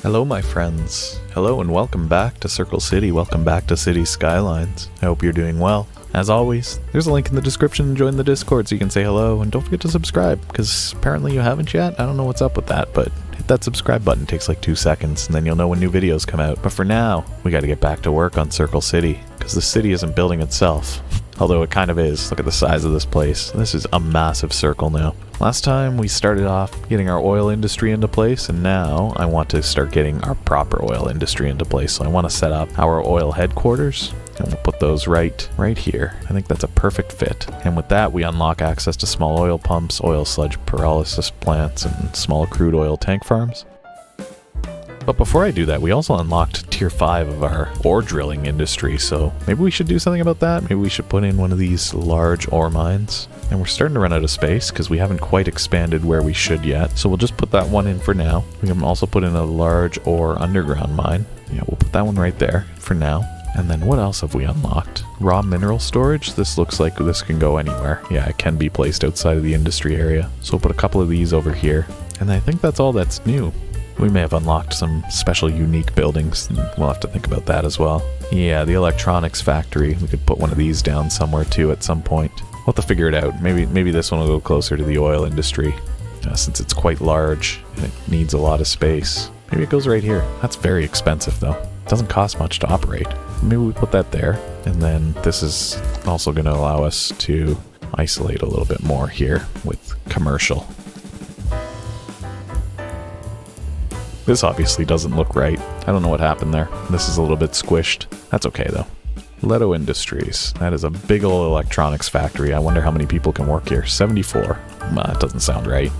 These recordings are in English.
Hello my friends. Hello and welcome back to Circle City. Welcome back to Cities Skylines. I hope you're doing well. As always, there's a link in the description to join the Discord so you can say hello, and don't forget to subscribe, because apparently you haven't yet. I don't know what's up with that, but hit that subscribe button. It takes like 2 seconds, and then you'll know when new videos come out. But for now, we gotta get back to work on Circle City, because the city isn't building itself. Although it kind of is. Look at the size of this place. This is a massive circle now. Last time we started off getting our oil industry into place, and now I want to start getting our proper oil industry into place. So I want to set up our oil headquarters, and we'll put those right here. I think that's a perfect fit. And with that, we unlock access to small oil pumps, oil sludge pyrolysis plants, and small crude oil tank farms. But before I do that, we also unlocked tier 5 of our ore drilling industry, so maybe we should do something about that. Maybe we should put in one of these large ore mines. And we're starting to run out of space because we haven't quite expanded where we should yet, so we'll just put that one in for now. We can also put in a large ore underground mine. Yeah, we'll put that one right there for now. And then what else have we unlocked? Raw mineral storage. This looks like this can go anywhere. Yeah, it can be placed outside of the industry area. So we'll put a couple of these over here. And I think that's all that's new. We may have unlocked some special unique buildings, and we'll have to think about that as well. Yeah, the electronics factory. We could put one of these down somewhere too at some point. We'll have to figure it out. Maybe this one will go closer to the oil industry, since it's quite large and it needs a lot of space. Maybe it goes right here. That's very expensive though. It doesn't cost much to operate. Maybe we put that there, and then this is also going to allow us to isolate a little bit more here with commercial. This obviously doesn't look right. I don't know what happened there. This is a little bit squished. That's okay though. Leto Industries. That is a big old electronics factory. I wonder how many people can work here. 74. That doesn't sound right.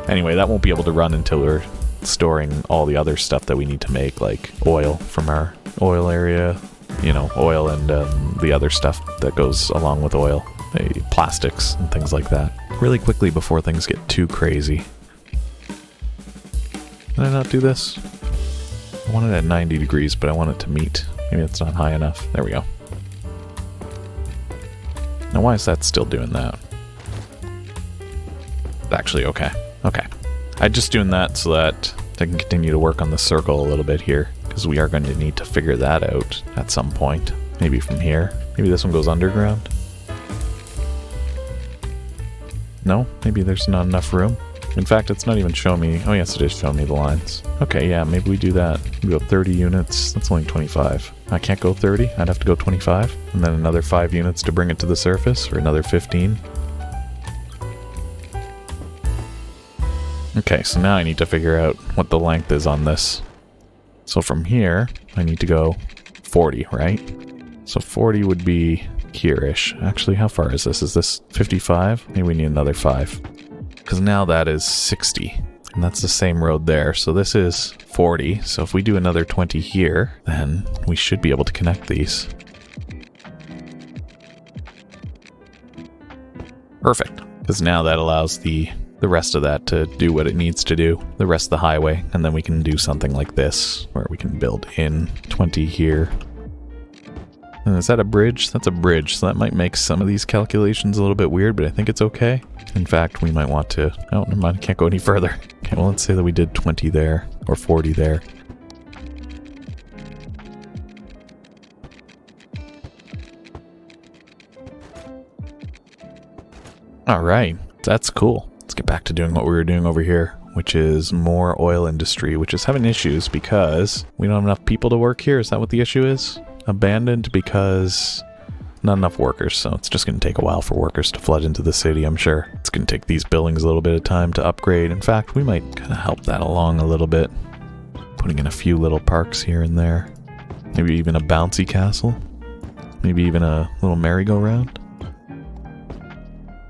Anyway, that won't be able to run until we're storing all the other stuff that we need to make, like oil from our oil area. You know, oil and the other stuff that goes along with oil. Plastics and things like that. Really quickly before things get too crazy. Did I not do this? I want it at 90 degrees, but I want it to meet. Maybe it's not high enough. There we go. Now why is that still doing that? Actually, okay. Okay. I'm just doing that so that I can continue to work on the circle a little bit here, because we are going to need to figure that out at some point. Maybe from here. Maybe this one goes underground. No? Maybe there's not enough room? In fact, it's not even showing me. Oh yes, it is showing me the lines. Okay, yeah, maybe we do that. We go 30 units. That's only 25. I can't go 30. I'd have to go 25. And then another 5 units to bring it to the surface, or another 15. Okay, so now I need to figure out what the length is on this. So from here, I need to go 40, right? So 40 would be here-ish. Actually, how far is this? Is this 55? Maybe we need another 5. Because now that is 60, and that's the same road there, so this is 40, so if we do another 20 here, then we should be able to connect these. Perfect, because now that allows the rest of that to do what it needs to do, the rest of the highway, and then we can do something like this, where we can build in 20 here. And is that a bridge? That's a bridge, so that might make some of these calculations a little bit weird, but I think it's okay. In fact, we might want to... Oh, never mind, I can't go any further. Okay, well, let's say that we did 20 there, or 40 there. Alright, that's cool. Let's get back to doing what we were doing over here, which is more oil industry, which is having issues because we don't have enough people to work here. Is that what the issue is? Abandoned because not enough workers, so it's just going to take a while for workers to flood into the city, I'm sure. It's going to take these buildings a little bit of time to upgrade. In fact, we might kind of help that along a little bit. Putting in a few little parks here and there. Maybe even a bouncy castle. Maybe even a little merry-go-round.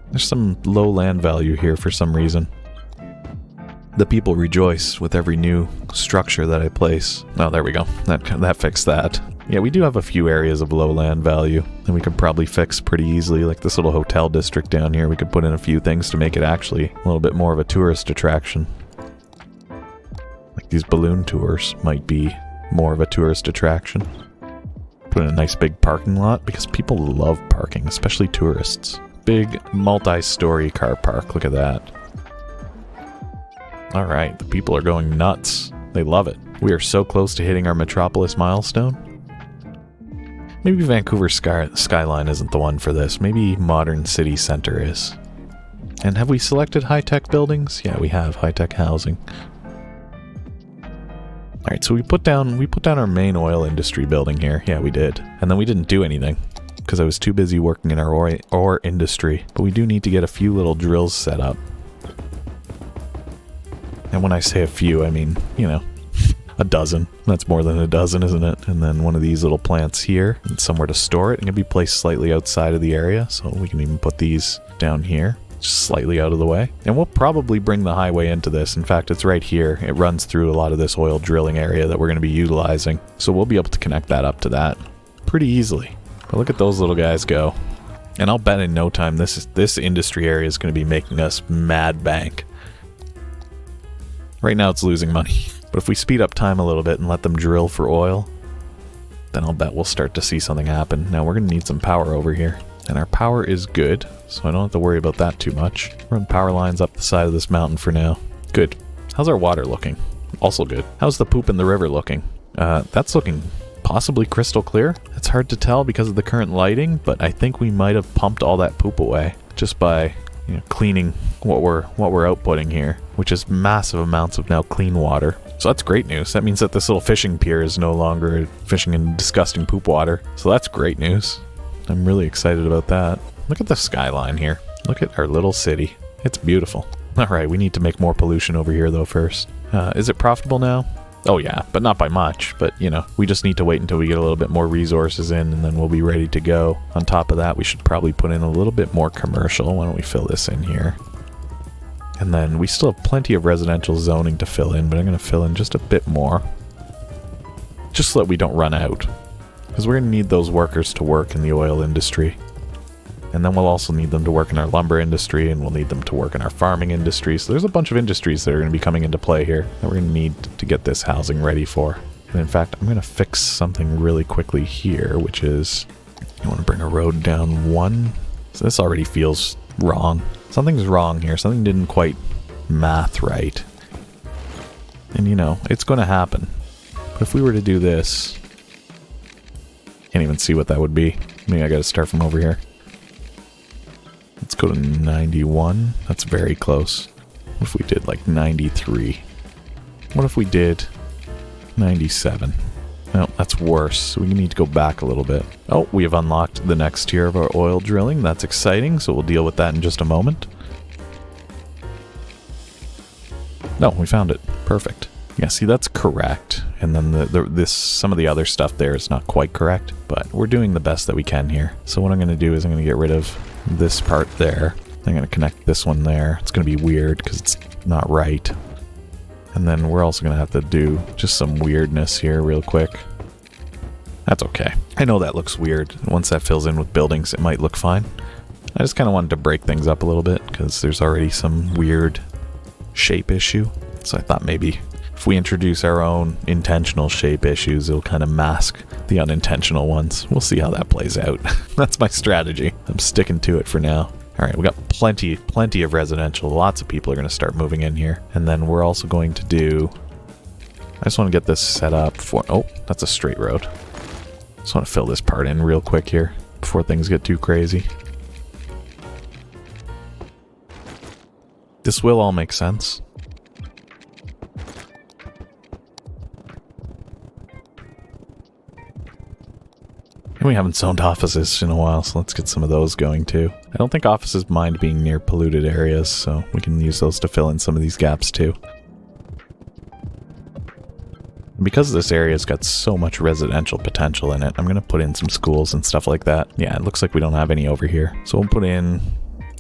There's some low land value here for some reason. The people rejoice with every new structure that I place. Oh, there we go. That fixed that. Yeah, we do have a few areas of low land value that we could probably fix pretty easily, like this little hotel district down here. We could put in a few things to make it actually a little bit more of a tourist attraction. Like these balloon tours might be more of a tourist attraction. Put in a nice big parking lot, because people love parking, especially tourists. Big multi-story car park, look at that. Alright, the people are going nuts. They love it. We are so close to hitting our metropolis milestone. Maybe Vancouver Skyline isn't the one for this. Maybe Modern City Center is. And have we selected high-tech buildings? Yeah, we have high-tech housing. Alright, so we put down our main oil industry building here. Yeah, we did. And then we didn't do anything because I was too busy working in our ore industry. But we do need to get a few little drills set up. And when I say a few, I mean, you know, a dozen. That's more than a dozen, isn't it? And then one of these little plants here, and somewhere to store it. It can be placed slightly outside of the area, so we can even put these down here, just slightly out of the way. And we'll probably bring the highway into this. In fact, it's right here. It runs through a lot of this oil drilling area that we're going to be utilizing. So we'll be able to connect that up to that pretty easily. But look at those little guys go. And I'll bet in no time this industry area is going to be making us mad bank. Right now it's losing money. But if we speed up time a little bit and let them drill for oil, then I'll bet we'll start to see something happen. Now we're going to need some power over here. And our power is good, so I don't have to worry about that too much. Run power lines up the side of this mountain for now. Good. How's our water looking? Also good. How's the poop in the river looking? That's looking possibly crystal clear. It's hard to tell because of the current lighting, but I think we might have pumped all that poop away just by, you know, cleaning what we're outputting here, which is massive amounts of now clean water. So that's great news. That means that this little fishing pier is no longer fishing in disgusting poop water. So that's great news. I'm really excited about that. Look at the skyline here. Look at our little city. It's beautiful. Alright, we need to make more pollution over here though first. Is it profitable now? Oh yeah, but not by much. But, you know, we just need to wait until we get a little bit more resources in and then we'll be ready to go. On top of that, we should probably put in a little bit more commercial. Why don't we fill this in here? And then we still have plenty of residential zoning to fill in, but I'm going to fill in just a bit more. Just so that we don't run out. Because we're going to need those workers to work in the oil industry. And then we'll also need them to work in our lumber industry, and we'll need them to work in our farming industry. So there's a bunch of industries that are going to be coming into play here that we're going to need to get this housing ready for. And in fact, I'm going to fix something really quickly here, which is I want to bring a road down one. So this already feels wrong. Something's wrong here. Something didn't quite math right. And you know, it's going to happen. But if we were to do this, can't even see what that would be. Maybe I got to start from over here. Let's go to 91. That's very close. What if we did like 93? What if we did 97? No, that's worse. So we need to go back a little bit. Oh, we have unlocked the next tier of our oil drilling. That's exciting, so we'll deal with that in just a moment. No, we found it. Perfect. Yeah, see, that's correct. And then some of the other stuff there is not quite correct, but we're doing the best that we can here. So what I'm going to do is I'm going to get rid of this part there. I'm going to connect this one there. It's going to be weird because it's not right. And then we're also going to have to do just some weirdness here real quick. That's okay. I know that looks weird. Once that fills in with buildings, it might look fine. I just kind of wanted to break things up a little bit because there's already some weird shape issue. So I thought maybe if we introduce our own intentional shape issues, it'll kind of mask the unintentional ones. We'll see how that plays out. That's my strategy. I'm sticking to it for now. All right, we got plenty of residential. Lots of people are going to start moving in here. And then we're also going to do... I just want to get this set up for... Oh, that's a straight road. Just want to fill this part in real quick here before things get too crazy. This will all make sense. And we haven't zoned offices in a while, so let's get some of those going too. I don't think offices mind being near polluted areas, so we can use those to fill in some of these gaps too. And because this area's got so much residential potential in it, I'm going to put in some schools and stuff like that. Yeah, it looks like we don't have any over here. So we'll put in,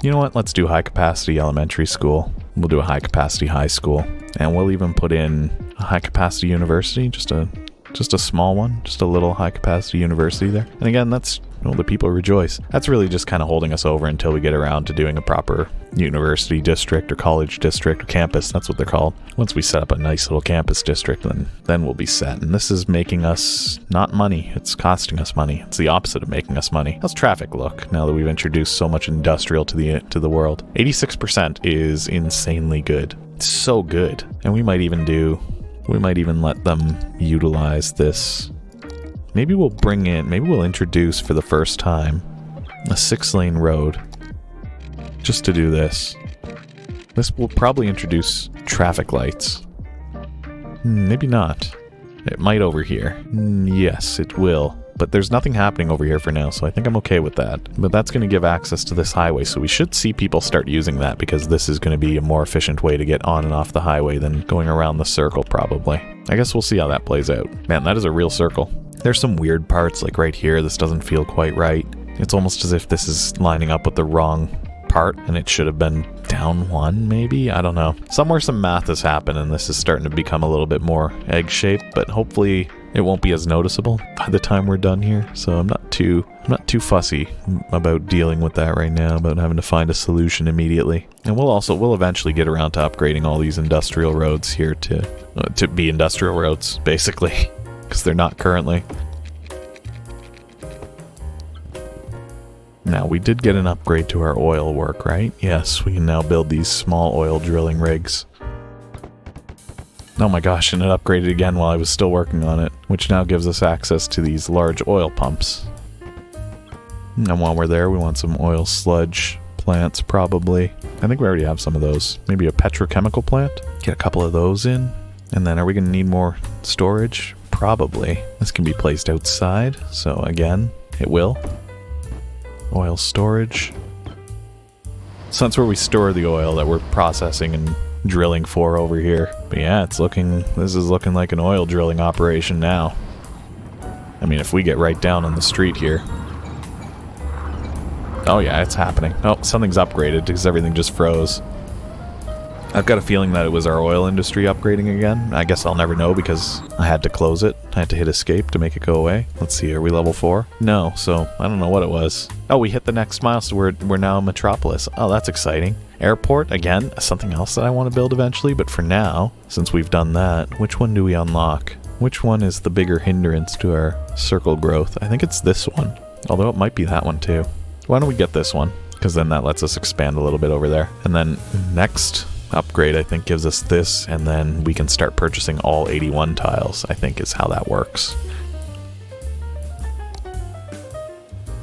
you know what, let's do high capacity elementary school. We'll do a high capacity high school. And we'll even put in a high capacity university, just a small one, just a little high capacity university there. And again, that's, well, the people rejoice. That's really just kind of holding us over until we get around to doing a proper university district or college district or campus. That's what they're called. Once we set up a nice little campus district, then we'll be set. And this is making us not money. It's costing us money. It's the opposite of making us money. How's traffic look now that we've introduced so much industrial to the world? 86% is insanely good. It's so good. And we might even do We might even let them utilize this. Maybe we'll introduce for the first time a 6-lane road just to do this. This will probably introduce traffic lights. Maybe not. It might over here. Yes, it will. But there's nothing happening over here for now, so I think I'm okay with that. But that's going to give access to this highway, so we should see people start using that, because this is going to be a more efficient way to get on and off the highway than going around the circle, probably. I guess we'll see how that plays out. Man, that is a real circle. There's some weird parts, like right here, this doesn't feel quite right. It's almost as if this is lining up with the wrong part, and it should have been down one, maybe? I don't know. Somewhere some math has happened, and this is starting to become a little bit more egg-shaped, but hopefully it won't be as noticeable by the time we're done here, so I'm not too fussy about dealing with that right now, about having to find a solution immediately. And we'll eventually get around to upgrading all these industrial roads here to be industrial roads, basically, because they're not currently. Now, we did get an upgrade to our oil work, right? Yes, we can now build these small oil drilling rigs. Oh my gosh, and it upgraded again while I was still working on it, which now gives us access to these large oil pumps. And while we're there, we want some oil sludge plants, probably. I think we already have some of those. Maybe a petrochemical plant? Get a couple of those in. And then are we going to need more storage? Probably. This can be placed outside, so again, it will. Oil storage. So that's where we store the oil that we're processing and drilling for over here. But yeah, this is looking like an oil drilling operation now. I mean, if we get right down on the street here. Oh yeah, it's happening. Oh, something's upgraded because everything just froze. I've got a feeling that it was our oil industry upgrading again. I guess I'll never know because I had to close it. I had to hit escape to make it go away. Let's see, are we level 4? No, so I don't know what it was. Oh, we hit the next milestone. We're now metropolis. Oh, that's exciting. Airport, again, something else that I want to build eventually, but for now, since we've done that, which one do we unlock? Which one is the bigger hindrance to our circle growth? I think it's this one, although it might be that one too. Why don't we get this one? Because then that lets us expand a little bit over there. And then next upgrade, I think, gives us this, and then we can start purchasing all 81 tiles, I think is how that works.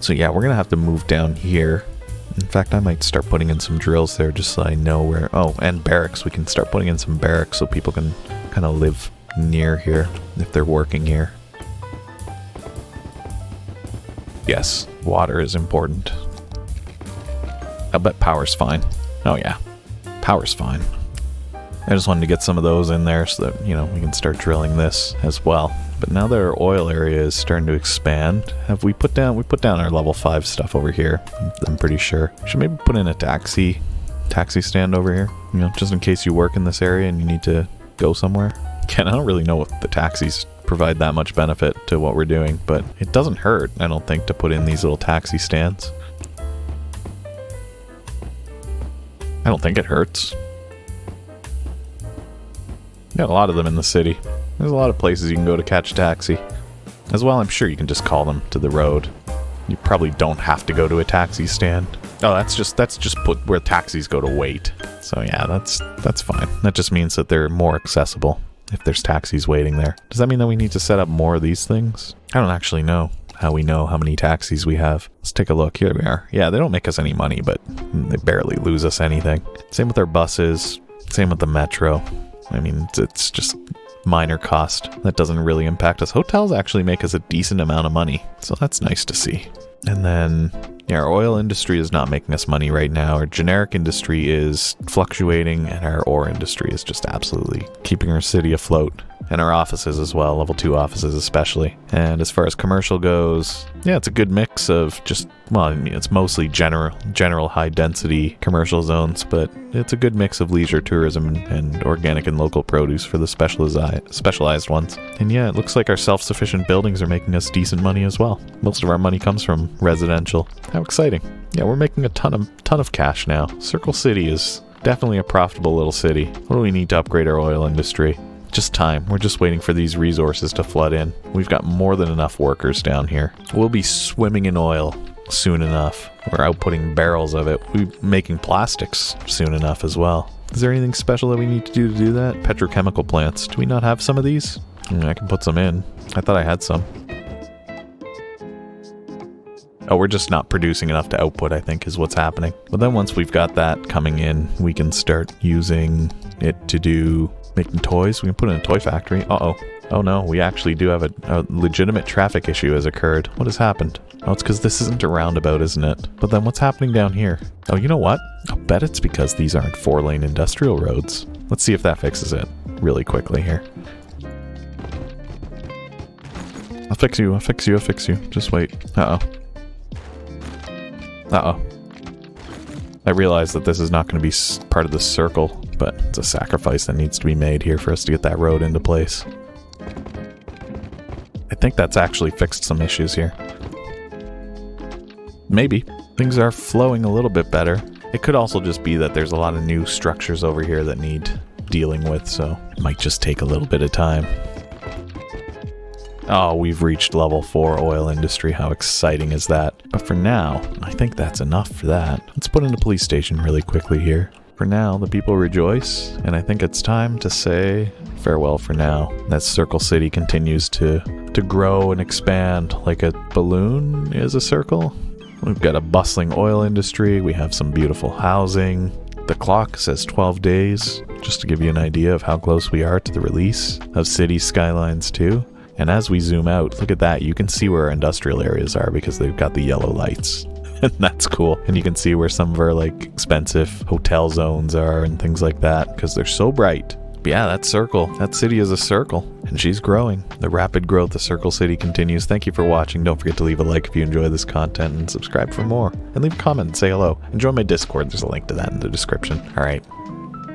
So yeah, we're going to have to move down here. In fact, I might start putting in some drills there just so I know where... Oh, and barracks. We can start putting in some barracks so people can kind of live near here if they're working here. Yes, water is important. I bet power's fine. Oh yeah, power's fine. I just wanted to get some of those in there so that, you know, we can start drilling this as well. But now that our oil area is starting to expand, we put down our level 5 stuff over here, I'm pretty sure. Should maybe put in a taxi stand over here, you know, just in case you work in this area and you need to go somewhere. Again, I don't really know if the taxis provide that much benefit to what we're doing, but it doesn't hurt, I don't think, to put in these little taxi stands. I don't think it hurts. Got a lot of them in the city. There's a lot of places you can go to catch a taxi. As well, I'm sure you can just call them to the road. You probably don't have to go to a taxi stand. Oh, that's just put where taxis go to wait. So yeah, that's fine. That just means that they're more accessible if there's taxis waiting there. Does that mean that we need to set up more of these things? I don't actually know how we know how many taxis we have. Let's take a look. Here we are. Yeah, they don't make us any money, but they barely lose us anything. Same with our buses. Same with the metro. I mean, it's just minor cost. That doesn't really impact us. Hotels actually make us a decent amount of money, so that's nice to see. And then, yeah, our oil industry is not making us money right now. Our generic industry is fluctuating, and our ore industry is just absolutely keeping our city afloat. And our offices as well, level 2 offices especially. And as far as commercial goes, yeah, it's a good mix of just, well, I mean, it's mostly general high density commercial zones, but it's a good mix of leisure tourism and organic and local produce for the specialized ones. And yeah, it looks like our self-sufficient buildings are making us decent money as well. Most of our money comes from residential. How exciting. Yeah, we're making a ton of cash now. Circle City is definitely a profitable little city. What do we need to upgrade our oil industry? Just time. We're just waiting for these resources to flood in. We've got more than enough workers down here. We'll be swimming in oil soon enough. We're outputting barrels of it. We'll be making plastics soon enough as well. Is there anything special that we need to do that? Petrochemical plants. Do we not have some of these? I can put some in. I thought I had some. Oh, we're just not producing enough to output, I think, is what's happening. But then once we've got that coming in, we can start using it to do making toys. We can put in a toy factory. Uh-oh. Oh no, we actually do have a legitimate traffic issue has occurred. What has happened? Oh, it's because this isn't a roundabout, isn't it? But then what's happening down here? Oh, you know what? I'll bet it's because these aren't 4-lane industrial roads. Let's see if that fixes it really quickly here. I'll fix you, I'll fix you, I'll fix you. Just wait. Uh-oh. Uh-oh. I realize that this is not going to be part of the circle, but it's a sacrifice that needs to be made here for us to get that road into place. I think that's actually fixed some issues here. Maybe. Things are flowing a little bit better. It could also just be that there's a lot of new structures over here that need dealing with, so it might just take a little bit of time. Oh, we've reached level 4 oil industry. How exciting is that? But for now, I think that's enough for that. Let's put in a police station really quickly here. For now, the people rejoice, and I think it's time to say farewell for now. That Circle City continues to grow and expand like a balloon is a circle. We've got a bustling oil industry. We have some beautiful housing. The clock says 12 days, just to give you an idea of how close we are to the release of Cities Skylines 2. And as we zoom out, look at that. You can see where our industrial areas are because they've got the yellow lights. And that's cool. And you can see where some of our like expensive hotel zones are and things like that because they're so bright. But yeah, that circle, that city is a circle and she's growing. The rapid growth of Circle City continues. Thank you for watching. Don't forget to leave a like if you enjoy this content and subscribe for more. And leave a comment and say hello. And join my Discord. There's a link to that in the description. All right.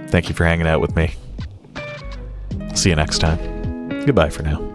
Thank you for hanging out with me. See you next time. Goodbye for now.